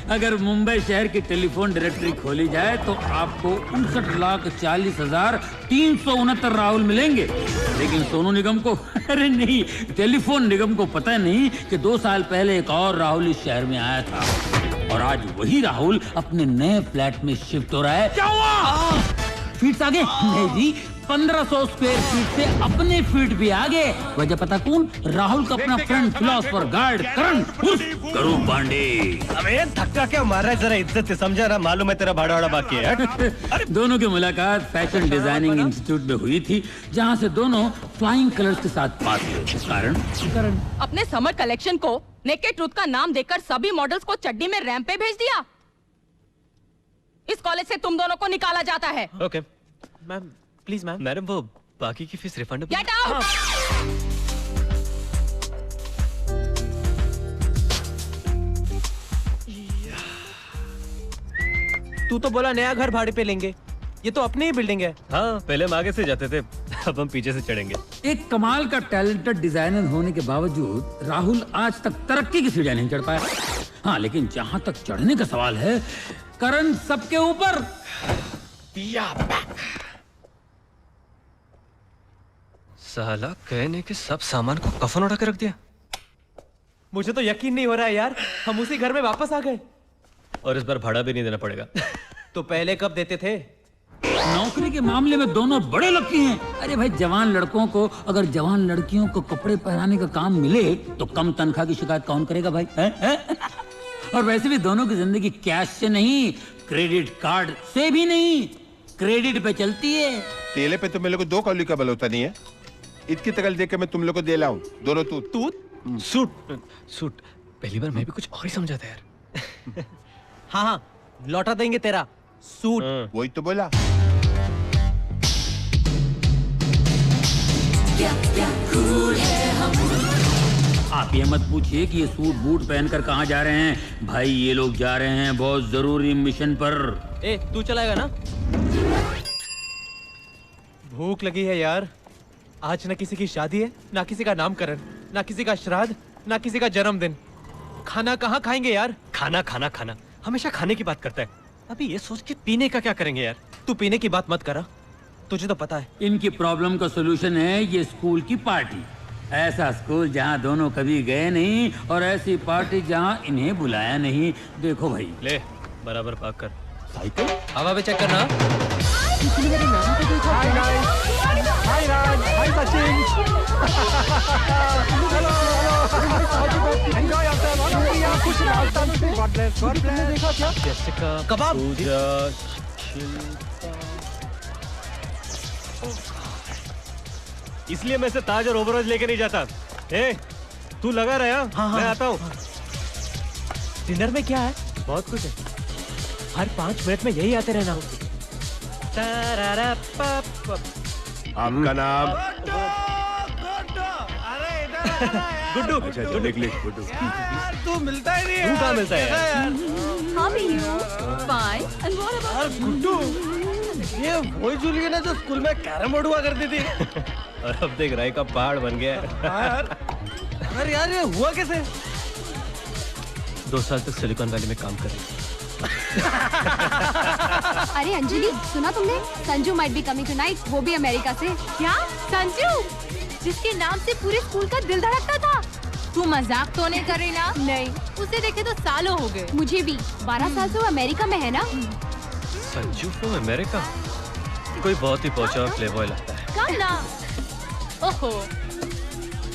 अगर मुंबई शहर की टेलीफोन डायरेक्टरी खोली जाए तो आपको 59,40,369 राहुल मिलेंगे। लेकिन सोनू निगम को अरे नहीं, टेलीफोन निगम को पता नहीं कि 2 साल पहले एक और राहुल इस शहर में आया था और आज वही राहुल अपने नए फ्लैट में शिफ्ट हो रहा है। क्या हुआ? फीट आगे? नहीं जी, 1500 स्क्वायर फीट से अपने फीट भी आगे। वजह पता कौन? राहुल का अपना फ्रेंड फिलोसोफर गार्ड करण करू पांडे। अबे धक्का क्या मार रहा है, जरा इज्जत से समझा ना, मालूम है तेरा भाड़ा वाड़ा बाकी है। दोनों की मुलाकात फैशन डिजाइनिंग इंस्टीट्यूट में हुई थी, जहां से दोनों फ्लाइंग कलर्स के साथ पास हुए। कारण अपने समर कलेक्शन को नेकेड ट्रूथ का नाम देकर सभी मॉडल्स को चड्डी में रैंप पे भेज दिया। इस कॉलेज से तुम दोनों को निकाला जाता है। Okay ma'am, please ma'am. Madam वो बाकी की फीस रिफंड। Get out. तू तो बोला नया घर भाड़े पे लेंगे, ये तो अपनी ही बिल्डिंग है। हाँ, पहले हम आगे से जाते थे, अब हम पीछे से चढ़ेंगे। एक कमाल का टैलेंटेड डिजाइनर होने के बावजूद राहुल आज तक तरक्की की सीढ़ियां नहीं चढ़ पाया। हाँ, लेकिन जहां तक चढ़ने का सवाल है, करण सबके ऊपर। साला कहने के सब सामान को कफन उड़ा के रख दिया। मुझे तो यकीन नहीं हो रहा है यार, हम उसी घर में वापस आ गए। और इस बार भाड़ा भी नहीं देना पड़ेगा। तो पहले कब देते थे? नौकरी के मामले में दोनों बड़े लकी हैं। अरे भाई, जवान लड़कों को अगर जवान लड़कियों को कपड़े पहनाने का काम मिले तो कम तनख्वाह की शिकायत कौन करेगा भाई? है? और वैसे भी दोनों की जिंदगी कैश से नहीं, क्रेडिट कार्ड से भी नहीं, क्रेडिट पे चलती है। तेले पे तो मेरे को 2 कौली का बल होता नहीं है। इतनी तकल देख के मैं तुम लोग को दे लाऊं दोनों तूत। सूट सूट पहली बार मैं भी कुछ और ही समझा था यार। हाँ हाँ, लौटा देंगे तेरा सूट। वही तो बोला। आप ये मत पूछिए कि ये सूट बूट पहनकर कहाँ जा रहे हैं। भाई ये लोग जा रहे हैं बहुत जरूरी मिशन पर। ए, तू चलाएगा ना? भूख लगी है यार। आज ना किसी की शादी है, ना किसी का नामकरण, ना किसी का श्राद्ध, ना किसी का जन्मदिन। खाना कहाँ खाएंगे यार? खाना खाना खाना, हमेशा खाने की बात करता है। अभी ये सोच के पीने का क्या करेंगे यार? तू पीने की बात मत करा, तुझे तो पता है। इनकी प्रॉब्लम का सोल्यूशन है ये स्कूल की पार्टी। ऐसा स्कूल जहाँ दोनों कभी गए नहीं और ऐसी पार्टी जहाँ इन्हें बुलाया नहीं। देखो भाई, ले बराबर पाक कर। साइकिल हवा पे चेक करना। Hi Raj, hi Sachin. Enjoy yourself. खुश रहो। God bless, God bless. तुमने देखा क्या? जैसिका कबाब। इसलिए मैं से ताज और ओवरऑल लेके नहीं जाता। ए, तू लगा रहा है? हाँ, मैं आता हूँ। डिनर में क्या है? बहुत कुछ है। हर 5 मिनट में यही आते रहना। आपका नाम? गुड्डू। अच्छा, लिख गुड्डू। यार तू मिलता ही नहीं है। तू कहाँ मिलता है यार? How are you? Fine. And what about यार गुड्डू, ये वही जूली है ना जो स्कूल में कैरम बोर्ड हुआ करती थी। और अब देख राय का पहाड़ बन गया है। हाँ यार। अरे यार ये हुआ कैसे? 2 साल तक सिलिकॉन वैली में काम कर रही। अरे अंजलि, सुना तुमने? Sanju might be coming tonight, वो भी अमेरिका से। क्या? संजू, जिसके नाम से पूरे स्कूल का दिल धड़कता था। तू मजाक तो नहीं कर रही ना? नहीं, उसे देखे तो सालों हो गए। मुझे भी 12 साल से वो अमेरिका में है ना। संजू को अमेरिका? कोई बहुत ही पहुंचा प्लेबॉय लगता है। कम ना। ओहो।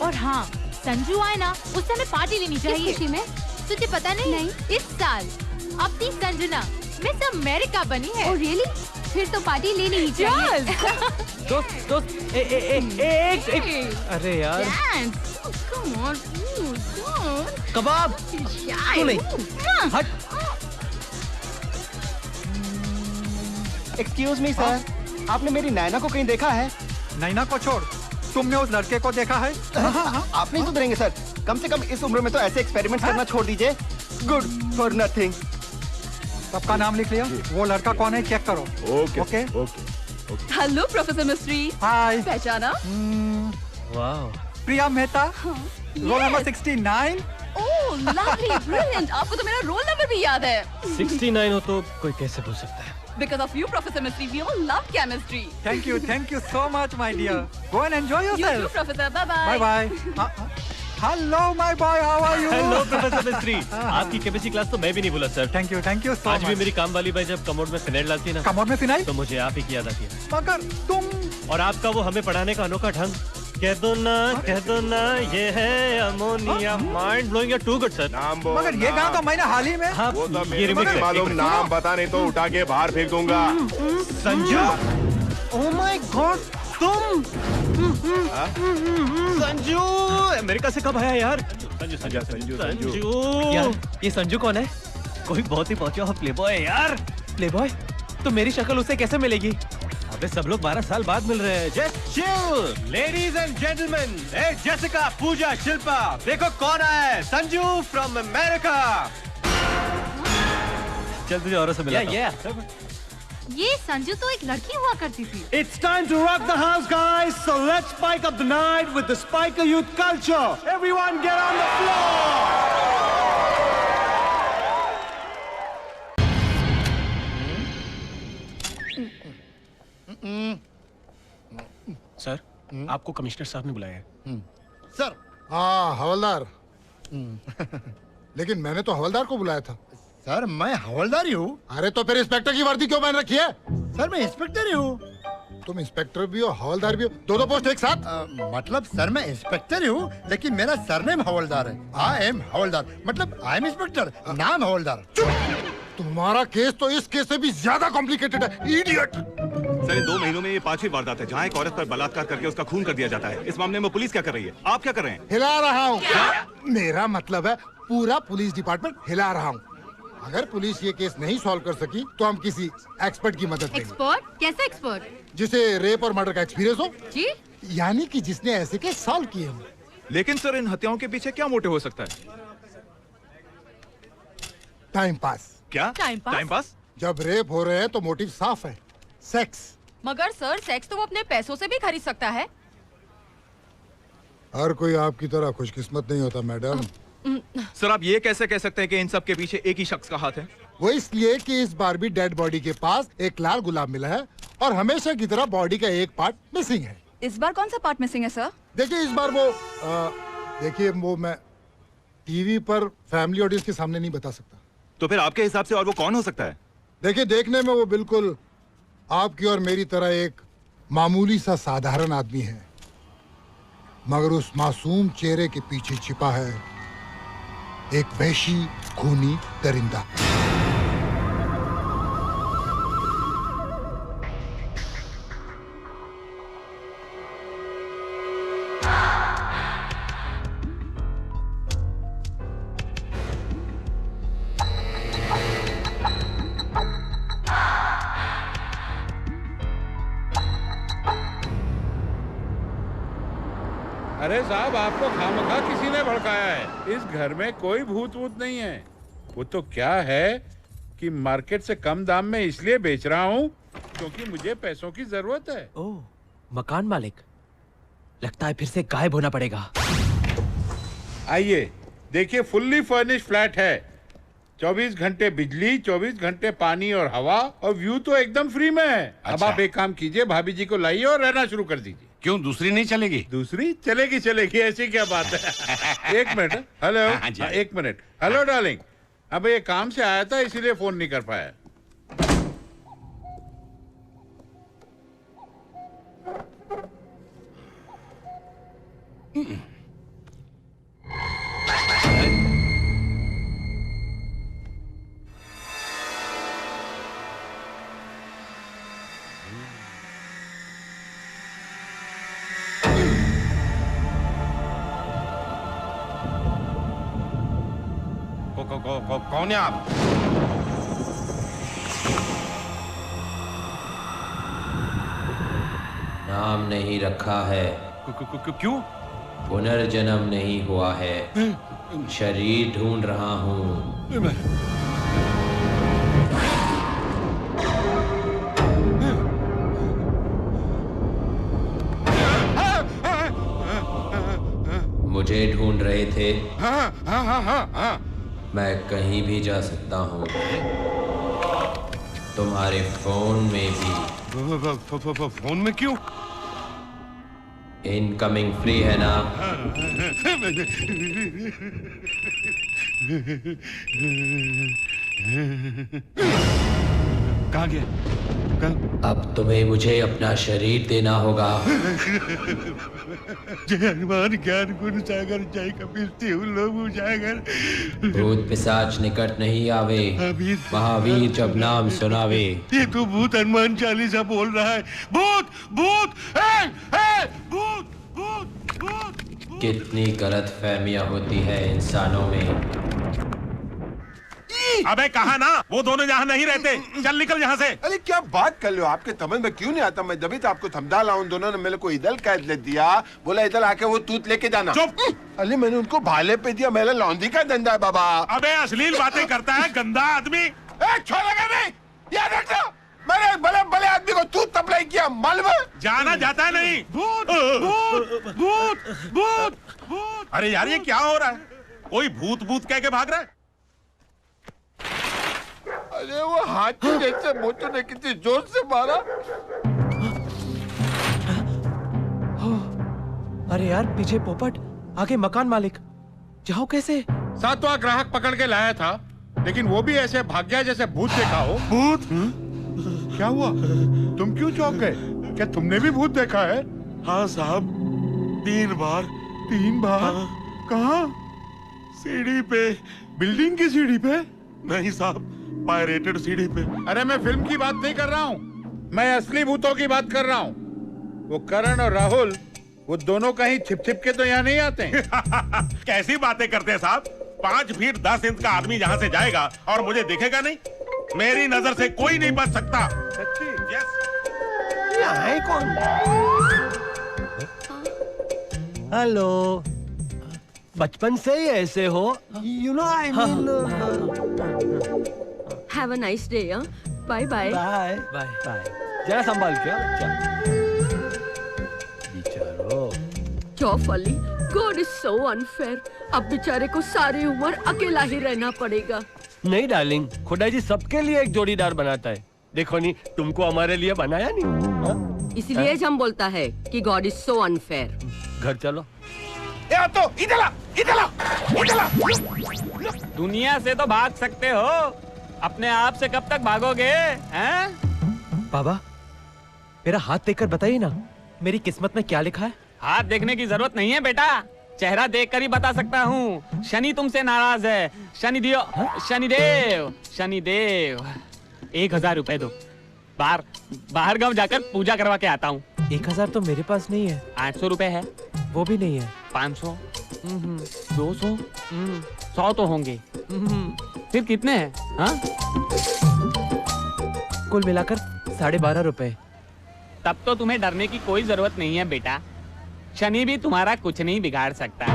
और हाँ, संजू आए ना, उससे हमें पार्टी लेनी चाहिए। किस खुशी में? तुझे पता नहीं? इस साल अपनी संजना मिस अमेरिका बनी है। Oh really? फिर तो पार्टी लेनी ही चाहिए। दोस्त, एक। अरे यार। Come on, कबाब। क्यों नहीं? हट। एक्सक्यूज मी सर, आपने मेरी नैना को कहीं देखा है? नैना को छोड़, तुमने उस लड़के को देखा है? आप नहीं सुधरेंगे सर। कम से कम इस उम्र में तो ऐसे एक्सपेरिमेंट करना छोड़ दीजिए। Good for nothing. सबका नाम लिख लिया? वो लड़का कौन है चेक करो। Okay. Hello professor mystery. Hi. पहचाना? वाह। Priya Mehta, roll number 69, oh lovely brilliant, आपको तो मेरा रोल नंबर भी याद है। 69 हो तो कोई कैसे भूल सकता है? Because of you, Professor Mystery, we all love chemistry. Thank you so much, my dear. Go and enjoy You too, yourself. Professor. Bye bye. Bye bye. Hello, my boy. How are you? Hello professor मिस्त्री, आपकी chemistry class तो मैं भी नहीं भूला sir. Thank you so आज भी much. मेरी काम वाली बाई जब कमोड में फिनाइल डालती है ना, कमोड में फिनाइल? तो मुझे आप ही की याद आती है। मगर तुम और आपका वो हमें पढ़ाने का अनोखा ढंग, कह दो ना ये है ammonia. Mind blowing, you too good sir. नाम बोल। मगर ये गाना तो मैंने हाल ही में हाँ, वो तो ये मेरे रिमिक्स को है। मालूम, एक नाम बता नहीं तो उठा के बाहर फेंक दूंगा। संजू, ओह माय गॉड, तुम संजू अमेरिका से कब आया यार? संजू यार ये संजू कौन है? कोई बहुत ही पहुंचा हुआ प्लेबॉय है यार। प्लेबॉय, तो मेरी शक्ल उसे कैसे मिलेगी? अबे सब लोग 12 साल बाद मिल रहे हैं। Just chill ladies and gentleman. ए जेसिका, पूजा, शिल्पा, देखो कौन आया है, संजू फ्रॉम अमेरिका। चल तुझे औरों से मिला। ये संजू तो एक लड़की हुआ करती थी। It's time to rock the house, guys. So let's spike up the night with the Spiker Youth culture. Everyone get on the floor. Sir, आपको कमिश्नर साहब ने बुलाया है। सर। हाँ हवलदार। लेकिन मैंने तो हवलदार को बुलाया था। सर मैं हवलदार ही हूँ। अरे तो फिर इंस्पेक्टर की वर्दी क्यों पहन रखी है? सर मैं इंस्पेक्टर ही हूँ। तुम इंस्पेक्टर भी हो, हवलदार भी हो, दो पोस्ट एक साथ? मतलब सर मैं इंस्पेक्टर ही हूँ, लेकिन मेरा सरनेम हवलदार है। आई एम हवलदार, मतलब आई एम इंस्पेक्टर, नाम हवलदार। तुम्हारा केस तो इस केस से भी ज्यादा कॉम्प्लिकेटेड है, इडियट। सर इन 2 महीनों में ये 5वीं वारदात है जहाँ एक औरत पर बलात्कार करके उसका खून कर दिया जाता है। इस मामले में पुलिस क्या कर रही है? आप क्या कर रहे हैं? हिला रहा हूँ। मेरा मतलब है पूरा पुलिस डिपार्टमेंट हिला रहा हूँ। अगर पुलिस ये केस नहीं सॉल्व कर सकी तो हम किसी एक्सपर्ट की मदद लेंगे। एक्सपर्ट? कैसे एक्सपर्ट? जिसे रेप और मर्डर का एक्सपीरियंस हो, जी? यानी कि जिसने ऐसे केस सॉल्व किए हो। लेकिन सर इन हत्याओं के पीछे क्या मोटिव हो सकता है? Time pass. क्या टाइम पास? जब रेप हो रहे हैं तो मोटिव साफ है, सेक्स। मगर सर सेक्स तो वो अपने पैसों से भी खरीद सकता है। हर कोई आपकी तरह खुशकिस्मत नहीं होता मैडम। सर आप ये कैसे कह सकते हैं कि इन सब के पीछे एक ही शख्स का हाथ है? वो इसलिए कि इस बार भी डेड बॉडी के पास एक लाल गुलाब मिला है और हमेशा की तरह बॉडी का एक पार्ट मिसिंग है। इस बार कौन सा पार्ट मिसिंग है सर? देखिए इस बार वो मैं टीवी पर फैमिली ऑडियंस के सामने नहीं बता सकता। तो फिर आपके हिसाब से और वो कौन हो सकता है? देखिए देखने में वो बिल्कुल आपकी और मेरी तरह एक मामूली सा साधारण आदमी है, मगर उस मासूम चेहरे के पीछे छिपा है एक वहशी खूनी दरिंदा। अरे साहब आपको खामखा किसी ने भड़काया है। इस घर में कोई भूत वूत नहीं है। वो तो क्या है कि मार्केट से कम दाम में इसलिए बेच रहा हूँ क्योंकि मुझे पैसों की जरूरत है। ओह, मकान मालिक, लगता है फिर से गायब होना पड़ेगा। आइए देखिए, फुल्ली फर्निश्ड फ्लैट है। 24 घंटे बिजली, 24 घंटे पानी और हवा, और व्यू तो एकदम फ्री में है। अब आप एक काम कीजिए, भाभी जी को लाइए और रहना शुरू कर दीजिए। क्यों, दूसरी नहीं चलेगी? दूसरी चलेगी चलेगी, ऐसी क्या बात है। एक मिनट, हेलो। एक मिनट, हेलो डार्लिंग। अब ये काम से आया था इसीलिए फोन नहीं कर पाया। कौन है आप? नाम नहीं रखा है। क्यों? पुनर्जन्म नहीं हुआ है, शरीर ढूंढ रहा हूँ। मुझे ढूंढ रहे रहे थे? हाँ हाँ हाँ हाँ हाँ। मैं कहीं भी जा सकता हूँ, तुम्हारे फोन में भी। फोन में क्यों? इनकमिंग फ्री है ना? कहाँ गया? अब तुम्हें मुझे अपना शरीर देना होगा। जय हनुमान ज्ञान गुण सागर, जय कपिल तिहु लोक उजागर। भूत पिशाच निकट नहीं आवे, महावीर जब नाम सुनावे। ये तो भूत हनुमान चालीसा बोल रहा है। भूत भूत भूत भूत भूत। कितनी गलत फहमियां होती है इंसानों में। अबे कहा ना, वो दोनों यहाँ नहीं रहते। चल निकल यहाँ से। अरे क्या बात कर लो, आपके समझ में क्यों नहीं आता? मैं तभी तो आपको समझा रहा हूँ। दोनों ने मेरे को इधर कैद ले दिया, बोला इधर आके वो तूत लेके जाना। चुप। अरे मैंने उनको भाले पे दिया, मेरा लौंडी का धंधा है बाबा। अबे अश्लील बातें करता है गंदा आदमी। छोड़ेगा नहीं, याद रखना। मैंने बड़े बड़े आदमी को तूत सप्लाई किया, मालूम है? जाना जाता है नहीं। भूत भूत भूत भूत भूत। अरे यार ये क्या हो रहा है? कोई भूत भूत कह के भाग रहा है। अरे वो हाथी जैसे मोटू ने कितनी जोर से मारा। अरे यार पीछे पोपट, आगे मकान मालिक। जाओ कैसे? सातवां ग्राहक पकड़ के लाया था, लेकिन वो भी ऐसे भाग गया जैसे भूत देखा हो। भूत? क्या हुआ? तुम क्यों चौंक गए? क्या तुमने भी भूत देखा है? हाँ साहब, 3 बार। 3 बार? हाँ। कहाँ? सीढ़ी पे। बिल्डिंग की सीढ़ी पे? नहीं साहब, पायरेटेड सीढ़ी पे। अरे मैं फिल्म की बात नहीं कर रहा हूँ, मैं असली भूतों की बात कर रहा हूँ। वो करण और राहुल, वो दोनों कहीं छिप छिप के तो यहाँ नहीं आते। कैसी बातें करते हैं साहब? 5 फीट 10 इंच का आदमी यहाँ से जाएगा और मुझे दिखेगा नहीं? मेरी नजर से कोई नहीं बच सकता। सच्ची? यस। ये है कौन? हेलो, बचपन से ही ऐसे हो? You know I mean. Have a nice day. Bye bye bye bye bye. जरा संभाल के बेचारो। चौफली, गॉड इज सो अनफेयर। अब बेचारे को सारी उम्र अकेला ही रहना पड़ेगा। नहीं डार्लिंग, खुदा जी सबके लिए एक जोड़ीदार बनाता है। देखो नहीं, तुमको हमारे लिए बनाया नहीं। इसलिए हम बोलता है कि गॉड इज सो अनफेयर। घर चलो। तो इधर आ, इधर आ, इधर आ। दुनिया से तो भाग सकते हो, अपने आप से कब तक भागोगे? हैं? बाबा, मेरा हाथ देखकर बताइए ना, मेरी किस्मत में क्या लिखा है? हाथ देखने की जरूरत नहीं है बेटा, चेहरा देखकर ही बता सकता हूँ। शनि तुमसे नाराज है। शनिदेव 1000 रुपए दो, बाहर गांव जाकर पूजा करवा के आता हूँ। 1000 तो मेरे पास नहीं है। 800 रुपए है। वो भी नहीं है। 500, 200, 100 तो होंगे। फिर कितने हैं? हाँ? कुल मिलाकर 12.5 रुपए। तब तो तुम्हें डरने की कोई जरूरत नहीं है बेटा, शनि भी तुम्हारा कुछ नहीं बिगाड़ सकता।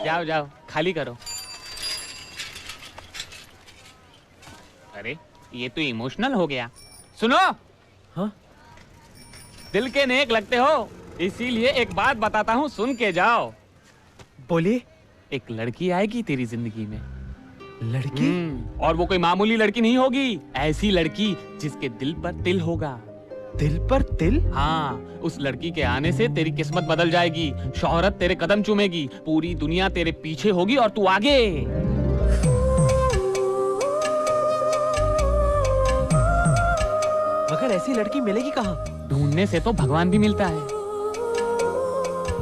जाओ जाओ, खाली करो। अरे ये तो इमोशनल हो गया। सुनो। हाँ? दिल के नेक लगते हो, इसीलिए एक बात बताता हूँ, सुन के जाओ। बोलिए। एक लड़की आएगी तेरी जिंदगी में। लड़की? और वो कोई मामूली लड़की नहीं होगी, ऐसी लड़की जिसके दिल पर तिल होगा। दिल पर तिल? हाँ, उस लड़की के आने से तेरी किस्मत बदल जाएगी, शोहरत तेरे कदम चूमेगी, पूरी दुनिया तेरे पीछे होगी और तू आगे। मगर ऐसी लड़की मिलेगी कहाँ? ढूंढने से तो भगवान भी मिलता है।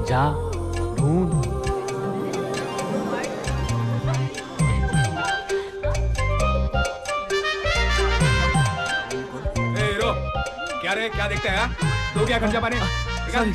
जा ढूंढ। क्या रे, क्या देखते हैं? दो क्या खर्चा पानी? सॉरी